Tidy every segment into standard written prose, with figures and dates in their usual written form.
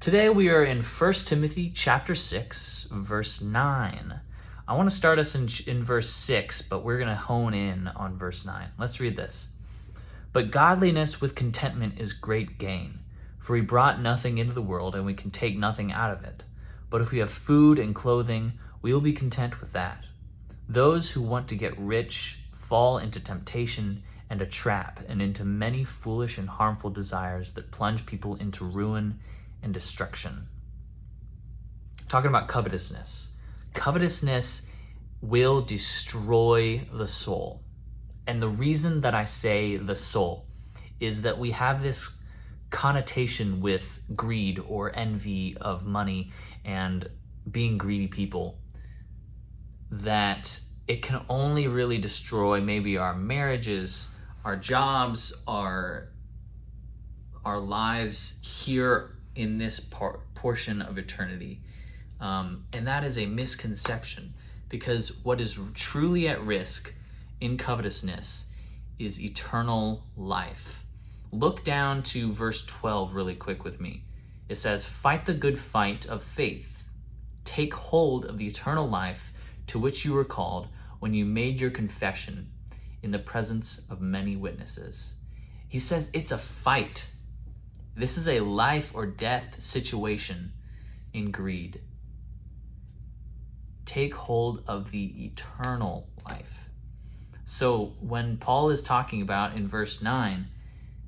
Today we are in 1 Timothy chapter 6, verse 9. I want to start us in verse 6, but we're going to hone in on verse 9. Let's read this. But godliness with contentment is great gain, for he brought nothing into the world, and we can take nothing out of it. But if we have food and clothing, we will be content with that. Those who want to get rich fall into temptation and a trap, and into many foolish and harmful desires that plunge people into ruin and destruction. Talking about covetousness. Covetousness will destroy the soul. And the reason that I say the soul is that we have this connotation with greed or envy of money and being greedy people that it can only really destroy maybe our marriages, our jobs, our lives here in this portion of eternity. And that is a misconception, because what is truly at risk in covetousness is eternal life. Look down to verse 12 really quick with me. It says, "Fight the good fight of faith. Take hold of the eternal life to which you were called when you made your confession in the presence of many witnesses." He says it's a fight. This is a life or death situation in greed. Take hold of the eternal life. So when Paul is talking about in verse 9,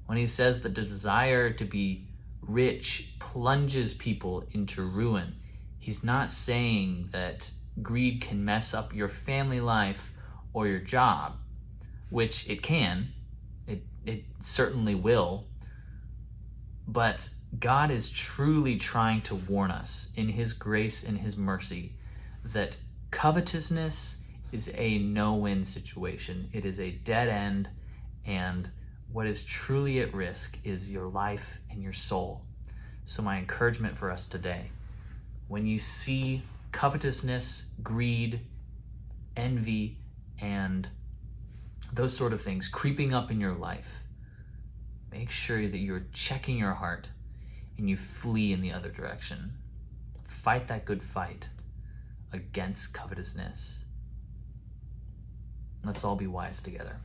when he says that the desire to be rich plunges people into ruin, he's not saying that greed can mess up your family life or your job, which it can. It certainly will. But God is truly trying to warn us in his grace and his mercy that covetousness is a no-win situation. It is a dead end, and what is truly at risk is your life and your soul. So my encouragement for us today, when you see covetousness, greed, envy, and those sort of things creeping up in your life, make sure that you're checking your heart and you flee in the other direction. Fight that good fight against covetousness. Let's all be wise together.